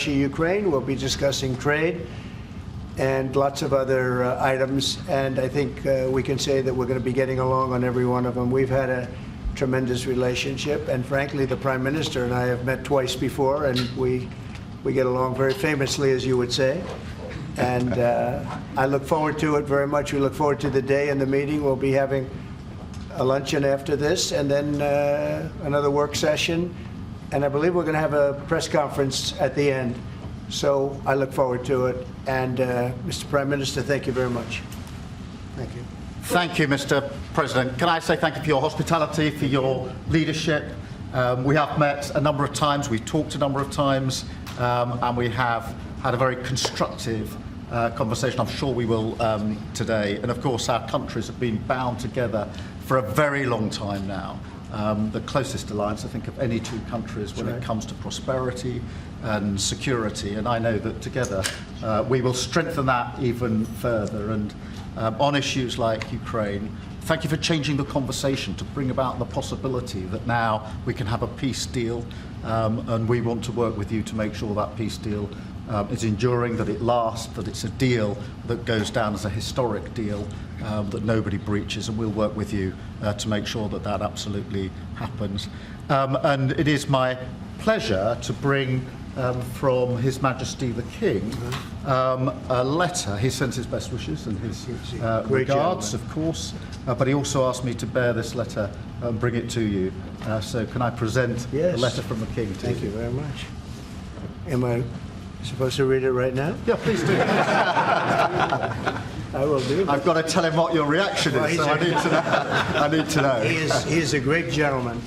Russia-Ukraine. We'll be discussing trade and lots of other items. And I think we can say that we're going to be getting along on every one of them. We've had a tremendous relationship. And frankly, the Prime Minister and I have met twice before, and we get along very famously, as you would say. And I look forward to it very much. We look forward to the day and the meeting. We'll be having a luncheon after this, and then another work session. And I believe we're going to have a press conference at the end. So I look forward to it. And Mr. Prime Minister, thank you very much. Thank you. Thank you, Mr. President. Can I say thank you for your hospitality, for your leadership. We have met a number of times, we've talked a number of times, and we have had a very constructive conversation. I'm sure we will today. And of course, our countries have been bound together for a very long time now. The closest alliance, I think, of any two countries when it comes to prosperity and security. And I know that together we will strengthen that even further. And on issues like Ukraine, thank you for changing the conversation to bring about the possibility that now we can have a peace deal. And we want to work with you to make sure that peace deal is enduring, that it lasts, that it's a deal that goes down as a historic deal, that nobody breaches, and we'll work with you to make sure that that absolutely happens. And it is my pleasure to bring from His Majesty the King a letter. He sends his best wishes and his regards, of course, but he also asked me to bear this letter and bring it to you. So can I present the letter from the King to you? Thank you very much. Am I supposed to read it right now? Yeah, please do. I will do. I've got to tell him what your reaction is, so I need to know. I need to know. He is a great gentleman,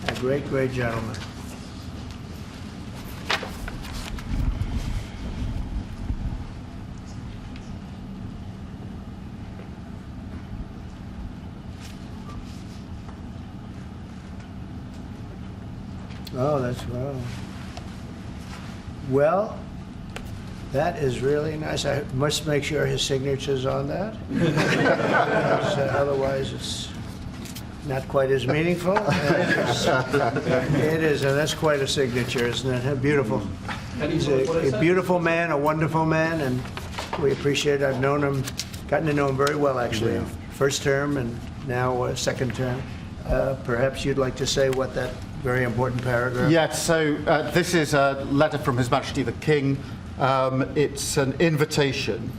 a great, great gentleman. Oh, that's well. Well, that is really nice. I must make sure his signature's on that. Otherwise, it's not quite as meaningful. It is, and that's quite a signature, isn't it? Beautiful. He's a beautiful man, a wonderful man, and we appreciate it. I've known him, gotten to know him very well, actually. Yeah. First term and now second term. Perhaps you'd like to say what that very important paragraph. Yes, so this is a letter from His Majesty the King. It's an invitation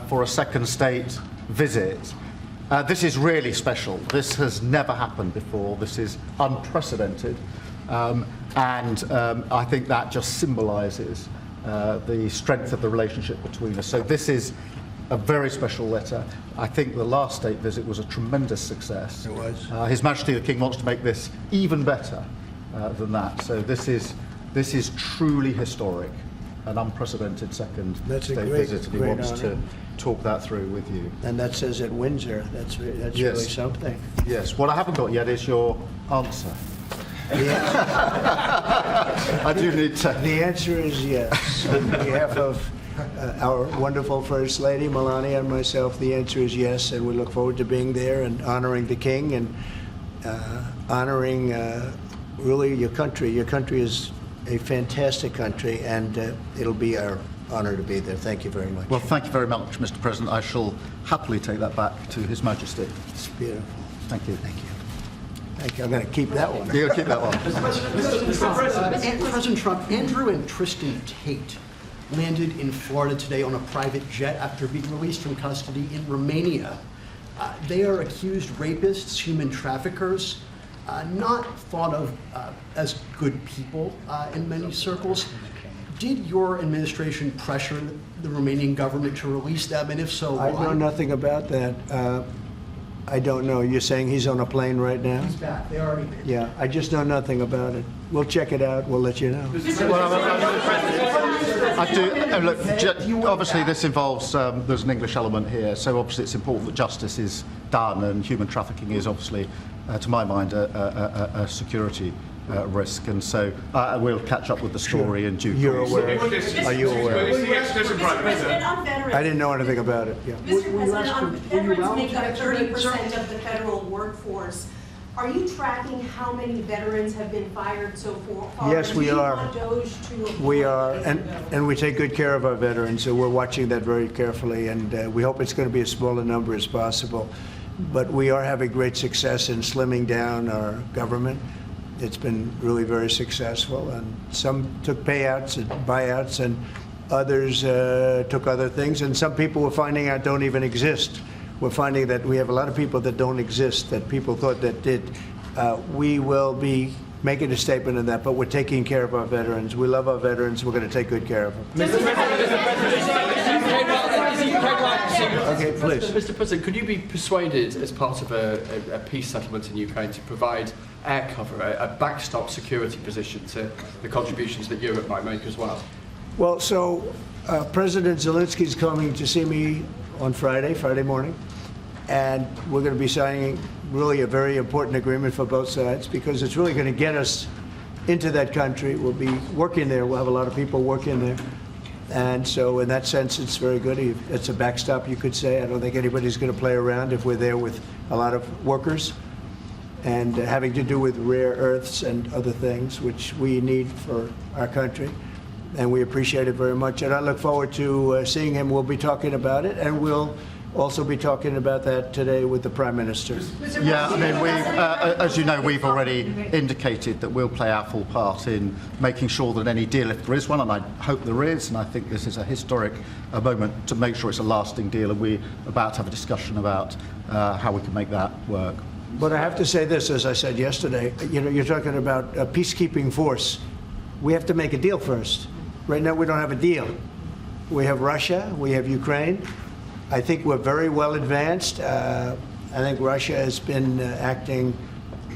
for a second state visit. This is really special. This has never happened before. This is unprecedented. And I think that just symbolises the strength of the relationship between us. So this is a very special letter. I think the last state visit was a tremendous success. It was. His Majesty the King wants to make this even better than that. So this is truly historic, an unprecedented second state visit, and he wants to talk that through with you. And that says at Windsor. That's really something. Yes. What I haven't got yet is your answer. I do need to. The answer is yes. On behalf of our wonderful First Lady, Melania, and myself, the answer is yes, and we look forward to being there and honoring the King and honoring really your country. Your country is a fantastic country, and it'll be our honor to be there. Thank you very much. Well, thank you very much, Mr. President. I shall happily take that back to His Majesty. It's beautiful. Thank you. Thank you. Thank you. I'm going to keep that one. You'll keep that one. President Trump, Andrew and Tristan Tate landed in Florida today on a private jet after being released from custody in Romania. They are accused rapists, human traffickers, not thought of as good people in many circles. Did your administration pressure the Romanian government to release them, and if so, why? I know nothing about that. I don't know. You're saying he's on a plane right now? He's back. They already did. Yeah, I just know nothing about it. We'll check it out. We'll let you know. I do. Look, obviously this involves, there's an English element here, so obviously it's important that justice is done, and human trafficking is obviously, to my mind, a security risk, and so we'll catch up with the story in due course. You're aware? Are you aware? Mr. President, on veterans. I didn't know anything about it. Yeah. Mr. President, on veterans make up 30% of the federal workforce. Are you tracking how many veterans have been fired so far? Yes, we are. Do you want Doge to We are, avoid this? and we take good care of our veterans, so we're watching that very carefully, and we hope it's going to be as small a number as possible. But we are having great success in slimming down our government. It's been really very successful, and some took payouts and buyouts, and others took other things, and some people we're finding out don't even exist. We're finding that we have a lot of people that don't exist, that people thought that did. We will be making a statement on that, but we're taking care of our veterans. We love our veterans. We're going to take good care of them. Okay, please. Mr. President, could you be persuaded, as part of a peace settlement in Ukraine, to provide air cover, a backstop security position to the contributions that Europe might make as well? Well, so President Zelensky's coming to see me on Friday morning, and we're going to be signing really a very important agreement for both sides, because it's really going to get us into that country. We'll be working there. We'll have a lot of people working there. And so in that sense, it's very good. It's a backstop, you could say. I don't think anybody's going to play around if we're there with a lot of workers and having to do with rare earths and other things, which we need for our country. And we appreciate it very much. And I look forward to seeing him. We'll be talking about it, and we'll also be talking about that today with the Prime Minister. Yeah, I mean, as you know, we've already indicated that we'll play our full part in making sure that any deal, if there is one, and I hope there is, and I think this is a historic moment to make sure it's a lasting deal, and we're about to have a discussion about how we can make that work. But I have to say this, as I said yesterday, you know, you're talking about a peacekeeping force. We have to make a deal first. Right now, we don't have a deal. We have Russia, we have Ukraine. I think we're very well advanced. I think Russia has been acting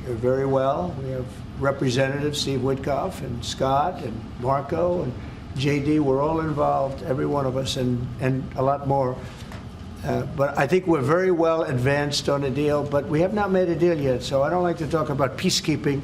very well. We have Representatives Steve Witkoff and Scott and Marco and JD. We're all involved, every one of us, and a lot more. But I think we're very well advanced on a deal, but we have not made a deal yet. So I don't like to talk about peacekeeping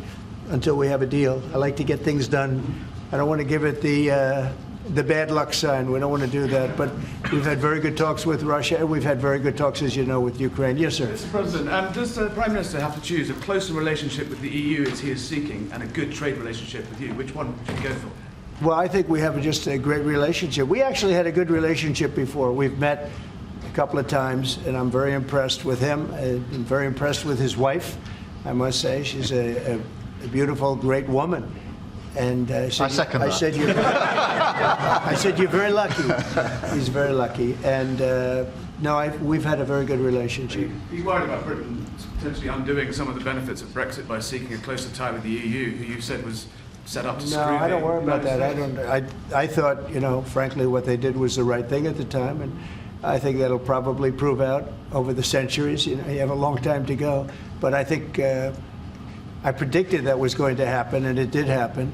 until we have a deal. I like to get things done. I don't want to give it the bad luck sign. We don't want to do that. But we've had very good talks with Russia, and we've had very good talks, as you know, with Ukraine. Yes, sir. Mr. President, does the Prime Minister have to choose a closer relationship with the EU as he is seeking and a good trade relationship with you? Which one should he go for? Well, I think we have just a great relationship. We actually had a good relationship before. We've met a couple of times, and I'm very impressed with him. I'm very impressed with his wife, I must say. She's a beautiful, great woman. And I second that. I said you're very lucky. He's very lucky. And no, we've had a very good relationship. Are you worried about Britain potentially undoing some of the benefits of Brexit by seeking a closer tie with the EU, who you said was set up to screw No, I don't the worry about that. United States? I thought, you know, frankly, what they did was the right thing at the time, and I think that'll probably prove out over the centuries. You know, you have a long time to go, but I think I predicted that was going to happen, and it did happen,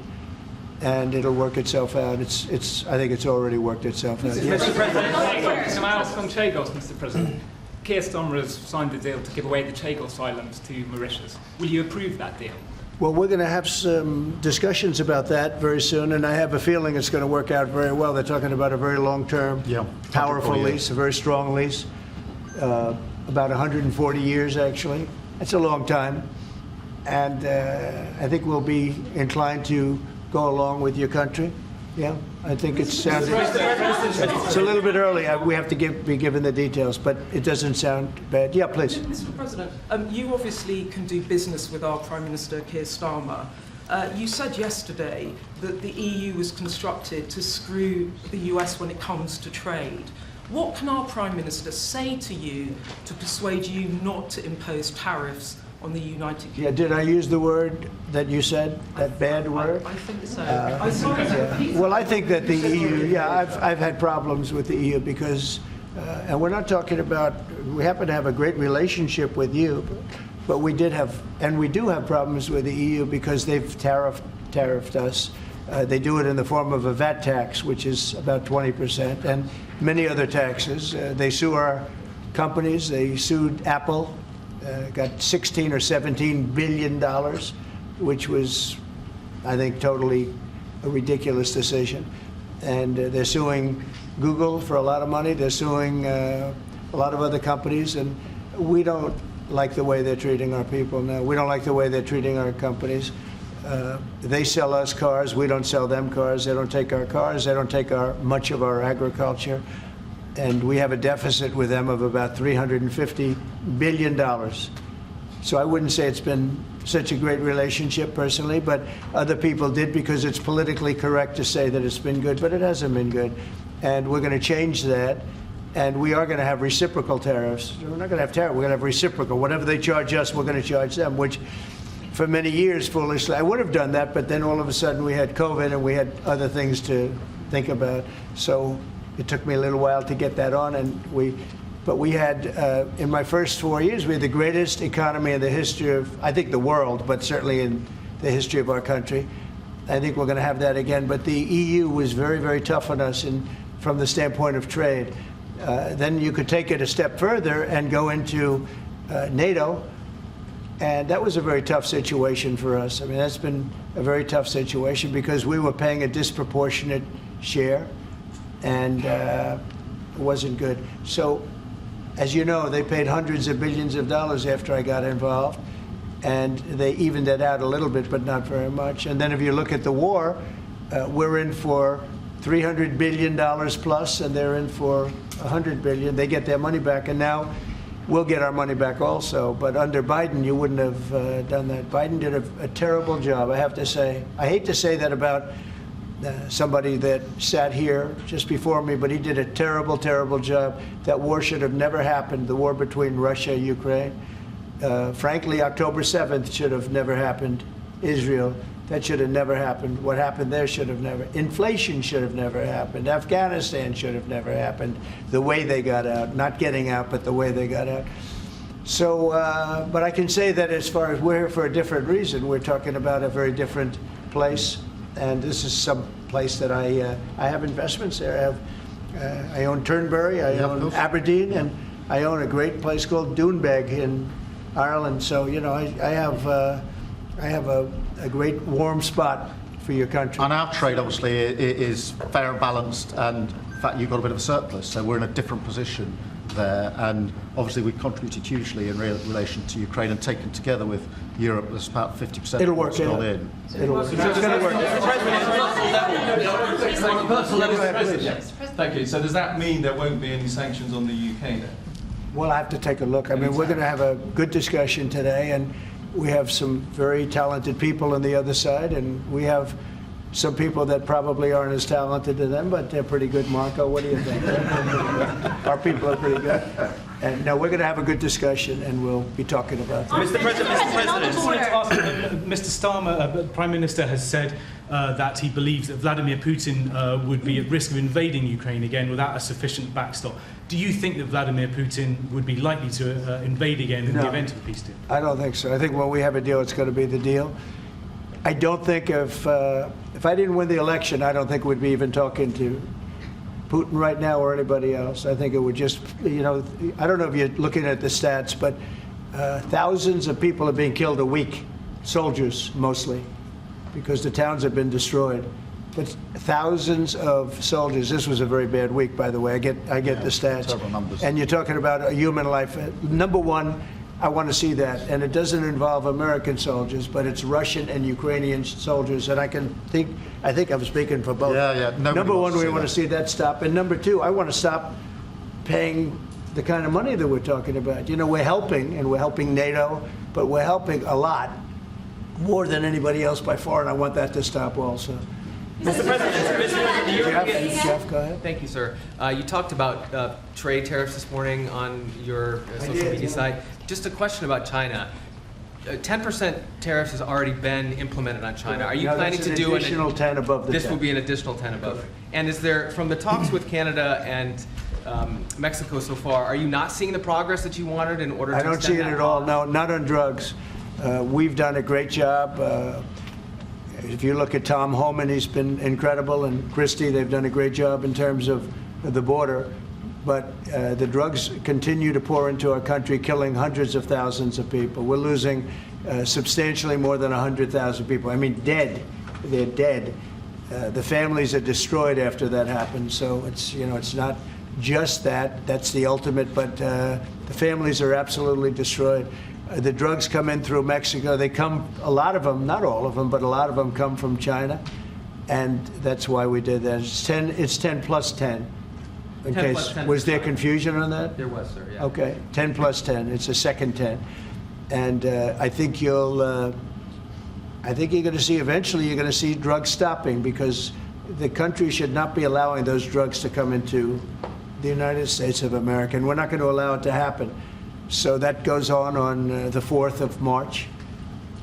and it'll work itself out. I think it's already worked itself out. Yes. Mr. President, can I ask on Chagos, Mr. President? Keir Starmer has signed a deal to give away the Chagos Islands to Mauritius. Will you approve that deal? Well, we're going to have some discussions about that very soon, and I have a feeling it's going to work out very well. They're talking about a very long-term, powerful lease, a very strong lease, about 140 years, actually. That's a long time, and I think we'll be inclined to go along with your country. Yeah, I think it sounds. It's a little bit early. We have to be given the details, but it doesn't sound bad. Yeah, please. Mr. President, you obviously can do business with our Prime Minister Keir Starmer. You said yesterday that the EU was constructed to screw the US when it comes to trade. What can our Prime Minister say to you to persuade you not to impose tariffs on the United Kingdom? Yeah, did I use the word that you said, that bad word? I think so. I saw it. Well, I think that the EU, I've had problems with the EU because, and we're not talking about, we happen to have a great relationship with you, but we did have, and we do have problems with the EU because they've tariffed us. They do it in the form of a VAT tax, which is about 20%, and many other taxes. They sue our companies. They sued Apple. Got 16 or 17 billion dollars, which was, I think, totally a ridiculous decision. And they're suing Google for a lot of money. They're suing a lot of other companies, and we don't like the way they're treating our people now. We don't like the way they're treating our companies. They sell us cars. We don't sell them cars. They don't take our cars. They don't take much of our agriculture. And we have a deficit with them of about $350 billion. So I wouldn't say it's been such a great relationship personally, but other people did because it's politically correct to say that it's been good, but it hasn't been good. And we're going to change that. And we are going to have reciprocal tariffs. We're not going to have tariffs. We're going to have reciprocal. Whatever they charge us, we're going to charge them, which for many years, foolishly, I would have done that, but then all of a sudden we had COVID and we had other things to think about. So it took me a little while to get that on. But we had, in my first 4 years, we had the greatest economy in the history of, I think, the world, but certainly in the history of our country. I think we're going to have that again. But the EU was very, very tough on us from the standpoint of trade. Then you could take it a step further and go into NATO, and that was a very tough situation for us. I mean, that's been a very tough situation because we were paying a disproportionate share, and it wasn't good. So, as you know, they paid hundreds of billions of dollars after I got involved, and they evened it out a little bit, but not very much. And then if you look at the war, we're in for $300 billion plus, and they're in for $100 billion. They get their money back, and now we'll get our money back also. But under Biden, you wouldn't have done that. Biden did a terrible job, I have to say. I hate to say that about somebody that sat here just before me, but he did a terrible, terrible job. That war should have never happened, the war between Russia and Ukraine. Frankly, October 7th should have never happened. Israel, that should have never happened. What happened there should have never. Inflation should have never happened. Afghanistan should have never happened. The way they got out, not getting out, but the way they got out. So, but I can say that as far as we're here for a different reason, we're talking about a very different place. And this is some place that I have investments there. I own Turnberry, I own Aberdeen, and I own a great place called Doonbeg in Ireland. So, you know, I have a great warm spot for your country. And our trade, obviously, is fair and balanced, and in fact, you've got a bit of a surplus, so we're in a different position there. And obviously, we contributed hugely in relation to Ukraine, and taken together with Europe, there's about 50% It'll of what's work, gone yeah. in. It'll work. It's going to work. Thank you. So does that mean there won't be any sanctions on the UK then? We'll have to take a look. I mean, we're going to have a good discussion today, and we have some very talented people on the other side, and we have some people that probably aren't as talented as them, but they're pretty good. Marco, what do you think? Our people are pretty good. And no, we're going to have a good discussion, and we'll be talking about that. Mr. President, I just wanted to ask, Mr. Starmer, the Prime Minister has said that he believes that Vladimir Putin would be at risk of invading Ukraine again without a sufficient backstop. Do you think that Vladimir Putin would be likely to invade again in the event of a peace deal? I don't think so. I think when we have a deal, it's going to be the deal. I don't think if I didn't win the election, I don't think we'd be even talking to Putin right now or anybody else. I think it would just, you know, I don't know if you're looking at the stats, but thousands of people are being killed a week, soldiers mostly, because the towns have been destroyed. But thousands of soldiers. This was a very bad week, by the way. I get the stats. Several numbers. And you're talking about a human life. Number one, I want to see that, and it doesn't involve American soldiers, but it's Russian and Ukrainian soldiers, and I think I'm speaking for both. Yeah. Number one, we want to see that stop, and number two, I want to stop paying the kind of money that we're talking about. You know, we're helping, and we're helping NATO, but we're helping a lot, more than anybody else by far, and I want that to stop also. Mr. President, the European... Jeff, go ahead. Thank you, sir. You talked about trade tariffs this morning on your social media site. Just a question about China. 10% tariffs has already been implemented on China. Are you planning to do an additional 10 above the 10? This will be an additional 10 above. And is there, from the talks with Canada and Mexico so far, are you not seeing the progress that you wanted in order to extend that? I don't see it at all. No, not on drugs. We've done a great job. If you look at Tom Homan, he's been incredible, and Christie, they've done a great job in terms of the border. But the drugs continue to pour into our country, killing hundreds of thousands of people. We're losing substantially more than 100,000 people. I mean, dead. They're dead. The families are destroyed after that happens. So it's, you know, it's not just that. That's the ultimate, but the families are absolutely destroyed. The drugs come in through Mexico. They come, a lot of them, not all of them, but a lot of them come from China. And that's why we did that. It's 10 plus 10. In 10 case, plus 10 was there confusion on that? There was, sir, yeah. Okay, 10 plus 10. It's a second 10. And I think you're going to see, eventually you're going to see drugs stopping, because the country should not be allowing those drugs to come into the United States of America, and we're not going to allow it to happen. So that goes on the 4th of March.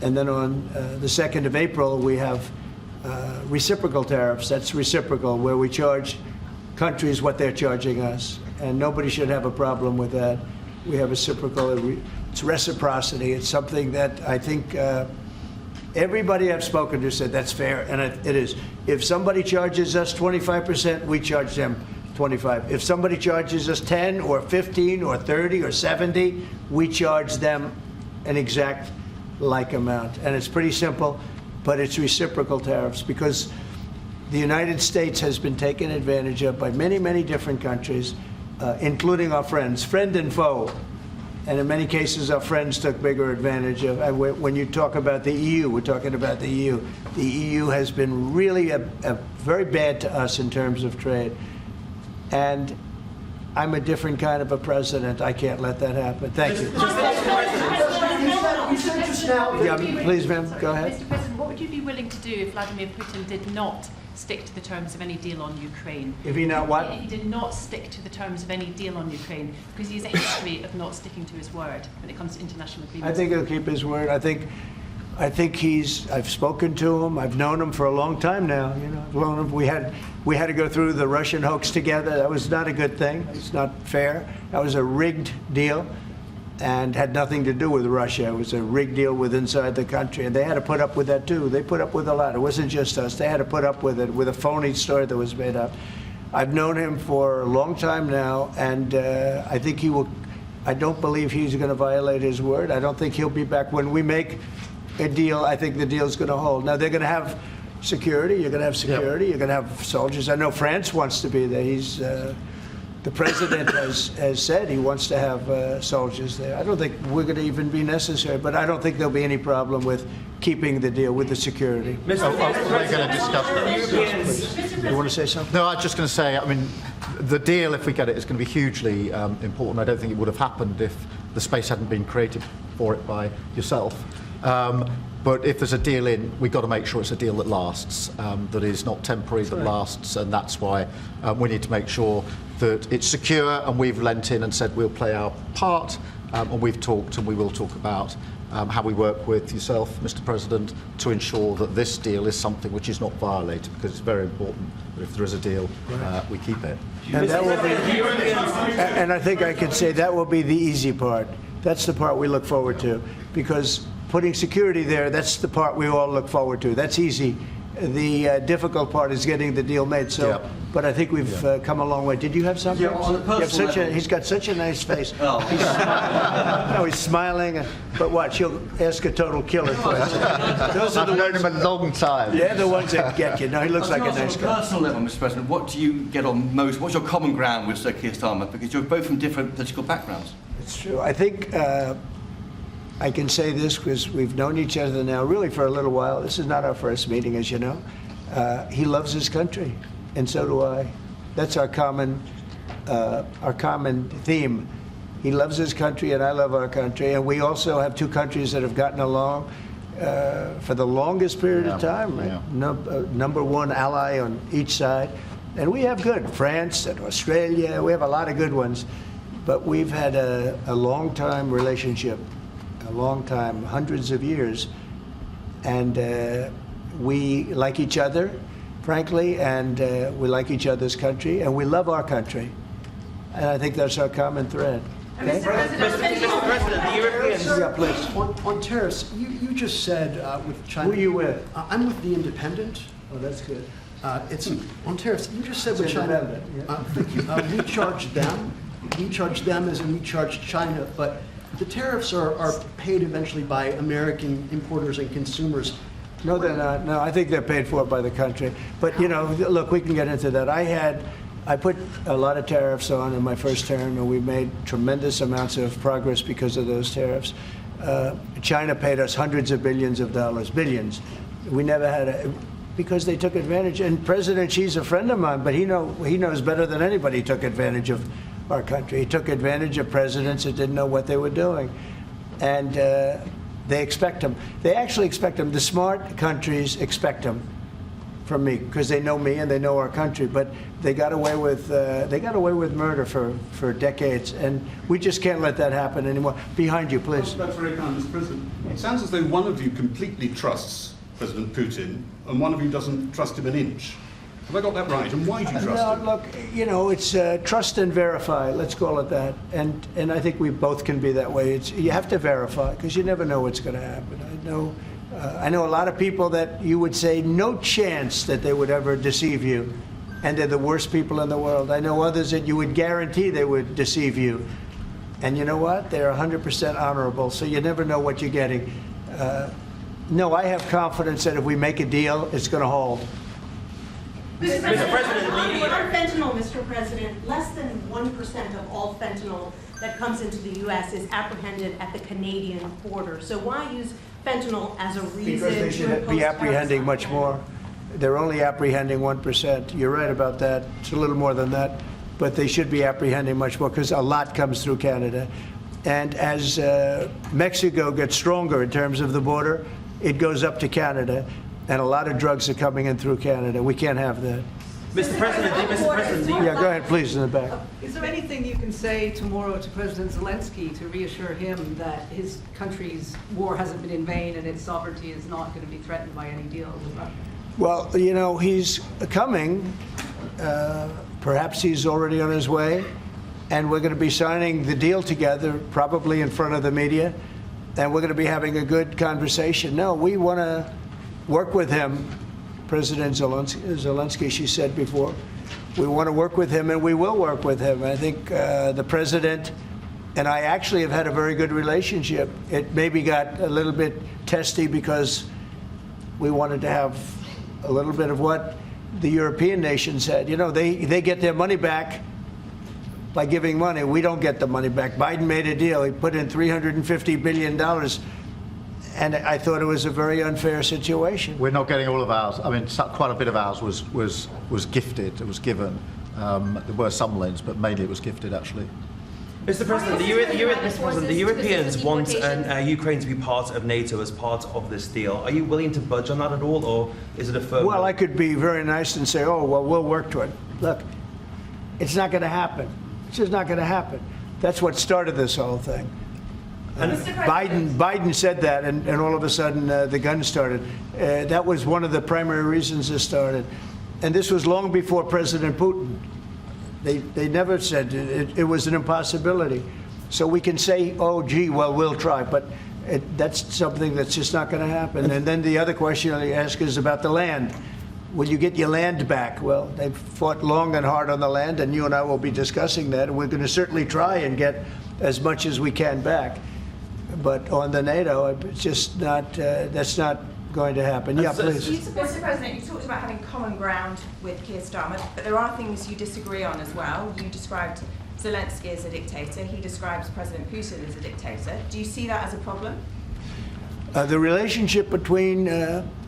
And then on the 2nd of April, we have reciprocal tariffs. That's reciprocal, where we charge countries what they're charging us. And nobody should have a problem with that. We have reciprocal, it's reciprocity. It's something that I think everybody I've spoken to said that's fair, and it is. If somebody charges us 25%, we charge them 25. If somebody charges us 10 or 15 or 30 or 70, we charge them an exact like amount. And it's pretty simple, but it's reciprocal tariffs, because the United States has been taken advantage of by many, many different countries, including our friends, friend and foe. And in many cases, our friends took bigger advantage of. When you talk about the EU, we're talking about the EU. The EU has been really very bad to us in terms of trade. And I'm a different kind of a president. I can't let that happen. Thank you. You said just now. Yeah, please, ma'am, go ahead. Mr. President, what would you be willing to do if Vladimir Putin did not stick to the terms of any deal on Ukraine? If he not what? If he did not stick to the terms of any deal on Ukraine, because he has a history of not sticking to his word when it comes to international agreements. I think he'll keep his word. I think I've spoken to him. I've known him for a long time now. You know, I've known him. We had to go through the Russian hoax together. That was not a good thing. It's not fair. That was a rigged deal, and had nothing to do with Russia. It was a rigged deal with inside the country, and they had to put up with that too. They put up with a lot. It wasn't just us. They had to put up with it, with a phony story that was made up. I've known him for a long time now, and I think he will. I don't believe he's going to violate his word. I don't think he'll be back when we make a deal. I think the deal's going to hold. Now they're going to have security. You're going to have security. Yep. You're going to have soldiers. I know France wants to be there. The president has said he wants to have soldiers there. I don't think we're going to even be necessary, but I don't think there'll be any problem with keeping the deal with the security. We're going to discuss that. You want to say something? No, I was just going to say, I mean, the deal, if we get it, is going to be hugely important. I don't think it would have happened if the space hadn't been created for it by yourself. But if there's a deal in, we've got to make sure it's a deal that lasts, that is not temporary, that lasts, and that's why we need to make sure that it's secure, and we've lent in and said we'll play our part, and we've talked and we will talk about how we work with yourself, Mr. President, to ensure that this deal is something which is not violated, because it's very important that if there is a deal, we keep it. And that will be, and I think I can say that will be the easy part. That's the part we look forward to, because putting security there, that's the part we all look forward to. That's easy. The difficult part is getting the deal made. So, Yep. But I think we've come a long way. Did you have something? Yeah, on a personal level. He's got such a nice face. Oh. He's smiling. But watch, he'll ask a total killer question. Those are the I've known ones. him a long time. They're the ones that get you. No, he looks like a nice On a guy. personal level, Mr. President, what do you get on most? What's your common ground with Sir Keir Starmer? Because you're both from different political backgrounds. It's true. I think I can say this because we've known each other now really for a little while. This is not our first meeting, as you know. He loves his country, and so do I. That's our common theme. He loves his country, and I love our country. And we also have two countries that have gotten along for the longest period of time. Right? Yeah. Number one ally on each side. And we have good. France and Australia, we have a lot of good ones. But we've had a long-time relationship, a long time, hundreds of years. And we like each other, frankly, and we like each other's country, and we love our country. And I think that's our common thread. Okay? Mr. President, the Europeans. Yeah, please. On tariffs, you just said with China. Who are you with? I'm with The Independent. Oh, that's good. It's on tariffs. You just said with China. Thank you. We charge them. We charge them as in we charge China, but the tariffs are paid eventually by American importers and consumers. No, they're not. No, I think they're paid for by the country. But, you know, look, we can get into that. I had I put a lot of tariffs on in my first term, and we made tremendous amounts of progress because of those tariffs. China paid us hundreds of billions of dollars, billions. We never had because they took advantage. And President Xi's a friend of mine, but he knows better than anybody took advantage of our country. He took advantage of presidents that didn't know what they were doing. And they expect them. They actually expect them. The smart countries expect them from me because they know me and they know our country. But they got away with murder for decades, and we just can't let that happen anymore. Behind you, please. That's very kind, Mr. President. It sounds as though one of you completely trusts President Putin and one of you doesn't trust him an inch. Have I got that right? And why do you trust him? Look, it's trust and verify. Let's call it that. And I think we both can be that way. You have to verify because you never know what's going to happen. I know a lot of people that you would say no chance that they would ever deceive you, and they're the worst people in the world. I know others that you would guarantee they would deceive you, and you know what? They're 100% honorable. So you never know what you're getting. No, I have confidence that if we make a deal, it's going to hold. Mr. President, on fentanyl, Mr. President, less than 1% of all fentanyl that comes into the U.S. is apprehended at the Canadian border. So why use fentanyl as a reason because they should be apprehending much more. They're only apprehending 1%. You're right about that. It's a little more than that. But they should be apprehending much more because a lot comes through Canada. And as Mexico gets stronger in terms of the border, it goes up to Canada. And a lot of drugs are coming in through Canada. We can't have that. Mr. President, yeah, go ahead, please, in the back. Is there anything you can say tomorrow to President Zelensky to reassure him that his country's war hasn't been in vain and its sovereignty is not going to be threatened by any deal with Russia? Well, he's coming. Perhaps he's already on his way. And we're going to be signing the deal together, probably in front of the media. And we're going to be having a good conversation. No, we want to work with him. President Zelensky, she said before, we want to work with him, and we will work with him. I think the president and I actually have had a very good relationship. It maybe got a little bit testy because we wanted to have a little bit of what the European nations had. They get their money back by giving money. We don't get the money back. Biden made a deal. He put in $350 billion. And I thought it was a very unfair situation. We're not getting all of ours. I mean, quite a bit of ours was gifted. It was given. There were some lends, but mainly it was gifted, actually. Mr. President, the Europeans want Ukraine to be part of NATO as part of this deal. Are you willing to budge on that at all, or is it a firm? Well, I could be very nice and say, oh, well, we'll work to it. Look, it's not going to happen. It's just not going to happen. That's what started this whole thing. Biden said that, and all of a sudden the gun started. That was one of the primary reasons it started. And this was long before President Putin. They never said it was an impossibility. So we can say, oh, gee, well, we'll try. But that's something that's just not going to happen. And then the other question I ask is about the land. Will you get your land back? Well, they've fought long and hard on the land, and you and I will be discussing that. And we're going to certainly try and get as much as we can back. But on the NATO, it's just not, that's not going to happen. Yeah, please. Mr. President, you talked about having common ground with Keir Starmer, but there are things you disagree on as well. You described Zelensky as a dictator. He describes President Putin as a dictator. Do you see that as a problem? The relationship between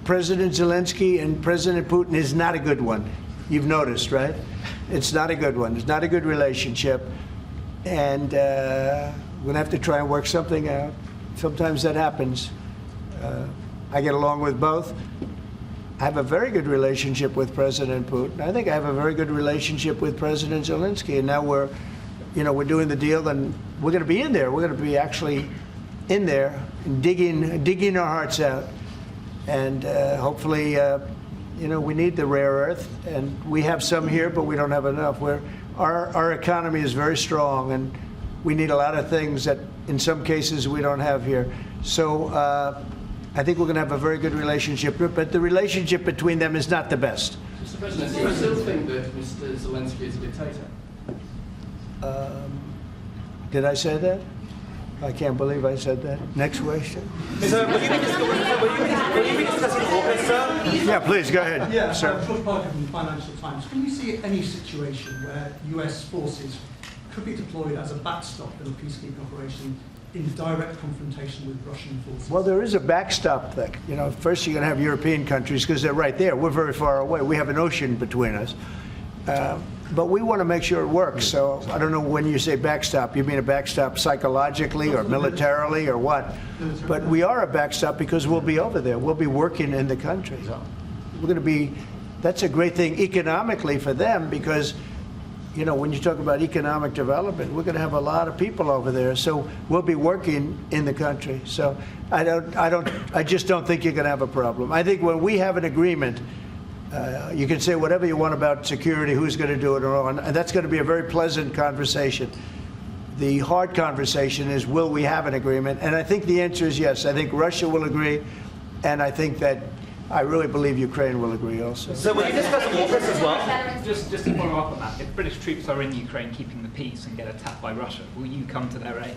President Zelensky and President Putin is not a good one. You've noticed, right? It's not a good one. It's not a good relationship. And we're going to have to try and work something out. Sometimes that happens. I get along with both. I have a very good relationship with President Putin. I think I have a very good relationship with President Zelensky. And now we're doing the deal, and we're going to be in there. We're going to be actually in there and digging our hearts out. And hopefully, we need the rare earth, and we have some here, but we don't have enough. Our economy is very strong, and we need a lot of things that in some cases we don't have here. So I think we're going to have a very good relationship, but the relationship between them is not the best. Mr. President, do you still think that Mr. Zelensky is a dictator? Did I say that? I can't believe I said that. Next question. Sir, will you be discussing AUKUS, sir? Yeah, please, go ahead. Yeah, sir. George Parker from the Financial Times. Can you see any situation where US forces could be deployed as a backstop in a peacekeeping operation in direct confrontation with Russian forces? Well, there is a backstop thing. You know, first you're going to have European countries because they're right there. We're very far away. We have an ocean between us. But we want to make sure it works. So I don't know when you say backstop, you mean a backstop psychologically or militarily or what? But we are a backstop because we'll be over there. We'll be working in the country. We're going to be, that's a great thing economically for them because, you know, when you talk about economic development, we're going to have a lot of people over there. So we'll be working in the country. So I just don't think you're going to have a problem. I think when we have an agreement, you can say whatever you want about security, who's going to do it, and that's going to be a very pleasant conversation. The hard conversation is, will we have an agreement? And I think the answer is yes. I think Russia will agree, and I think that I really believe Ukraine will agree also. So will you discuss AUKUS as well? Just to follow up on that, if British troops are in Ukraine keeping the peace and get attacked by Russia, will you come to their aid?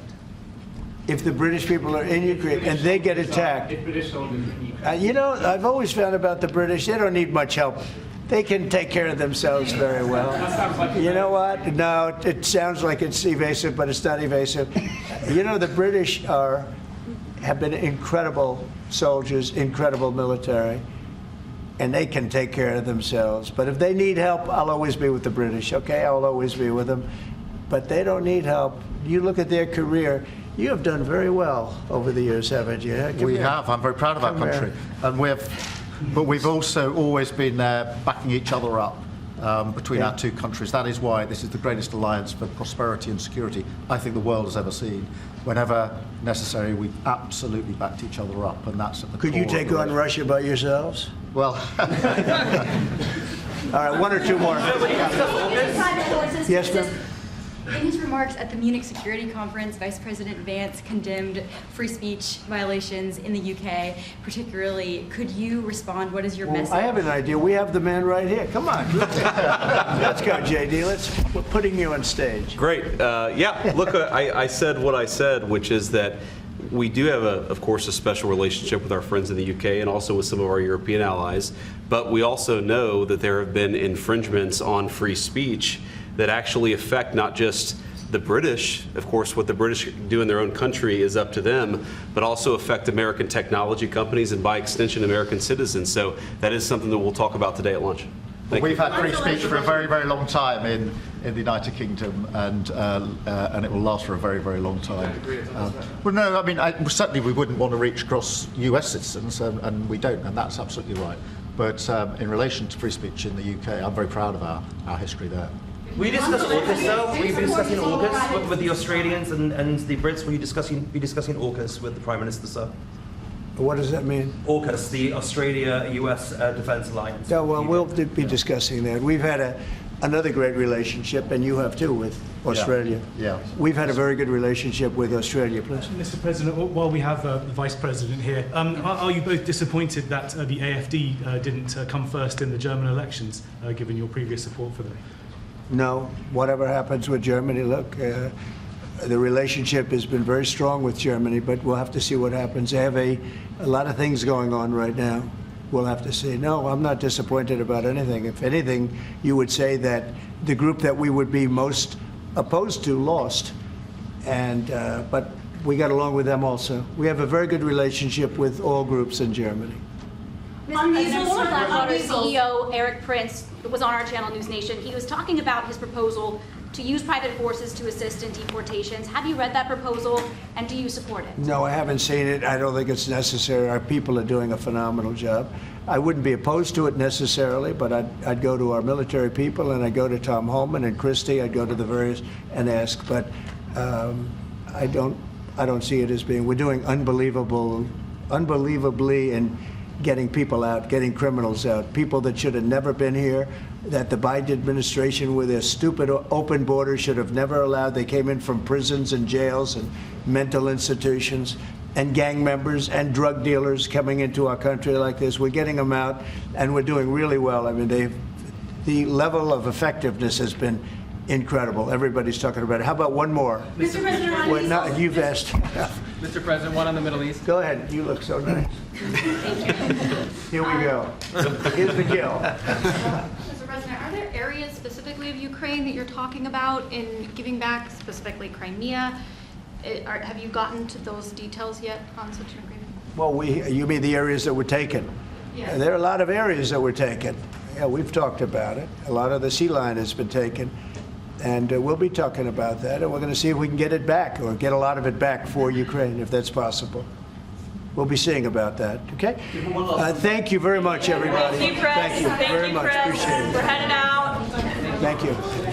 If the British people are in Ukraine and they get attacked, If British soldiers are in Ukraine. you know, I've always found about the British, they don't need much help. They can take care of themselves very well. You know what? No, it sounds like it's evasive, but it's not evasive. You know, the British have been incredible soldiers, incredible military, and they can take care of themselves. But if they need help, I'll always be with the British, okay? I'll always be with them. But they don't need help. You look at their career. You have done very well over the years, haven't you? We have. I'm very proud of our country. And but we've also always been there backing each other up between our two countries. That is why this is the greatest alliance for prosperity and security I think the world has ever seen. Whenever necessary, we've absolutely backed each other up, and that's at the core. Could you take on Russia by yourselves? Well, all right, one or two more. Yes, ma'am. In his remarks at the Munich Security Conference, Vice President Vance condemned free speech violations in the UK, particularly. Could you respond? What is your message? I have an idea. We have the man right here. Come on. Let's go, JD. We're putting you on stage. Great. Yeah, look, I said what I said, which is that we do have, of course, a special relationship with our friends in the UK and also with some of our European allies. But we also know that there have been infringements on free speech that actually affect not just the British. Of course, what the British do in their own country is up to them, but also affect American technology companies and by extension American citizens. So that is something that we'll talk about today at lunch. We've had free speech for a very, very long time in the United Kingdom, and it will last for a very, very long time. Well, no, I mean, certainly we wouldn't want to reach across US citizens, and we don't, and that's absolutely right. But in relation to free speech in the UK, I'm very proud of our history there. Will you discuss AUKUS, though? Will you be discussing AUKUS with the Australians and the Brits? Will you be discussing AUKUS with the Prime Minister, sir? What does that mean? AUKUS, the Australia-US Defence Alliance. Yeah, well, we'll be discussing that. We've had another great relationship, and you have too, with Australia. Yeah. We've had a very good relationship with Australia, please. Mr. President, while we have the Vice President here, are you both disappointed that the AfD didn't come first in the German elections, given your previous support for them? No, whatever happens with Germany, look, the relationship has been very strong with Germany, but we'll have to see what happens. They have a lot of things going on right now. We'll have to see. No, I'm not disappointed about anything. If anything, you would say that the group that we would be most opposed to lost, but we got along with them also. We have a very good relationship with all groups in Germany. Former Blackwater CEO Eric Prince was on our channel News Nation. He was talking about his proposal to use private forces to assist in deportations. Have you read that proposal, and do you support it? No, I haven't seen it. I don't think it's necessary. Our people are doing a phenomenal job. I wouldn't be opposed to it necessarily, but I'd go to our military people, and I'd go to Tom Homan and Christie. I'd go to the various and ask, but I don't see it as being. We're doing unbelievably in getting people out, getting criminals out, people that should have never been here, that the Biden administration with their stupid open borders should have never allowed. They came in from prisons and jails and mental institutions, and gang members and drug dealers coming into our country like this. We're getting them out, and we're doing really well. I mean, the level of effectiveness has been incredible. Everybody's talking about it. How about one more? Mr. President, on Well, these- no, you've asked. Mr. President, one on the Middle East. Go ahead. You look so nice. Here we go. Here's the kill. Mr. President, are there areas specifically of Ukraine that you're talking about in giving back, specifically Crimea? Have you gotten to those details yet on such an agreement? Well, you mean the areas that were taken? Yes. There are a lot of areas that were taken. Yeah, we've talked about it. A lot of the sea line has been taken. And we'll be talking about that. And we're going to see if we can get it back or get a lot of it back for Ukraine, if that's possible. We'll be seeing about that, okay? Thank you very much, everybody. Thank you, Chris. Thank you very much. Chris. Appreciate it. We're headed out. Thank you.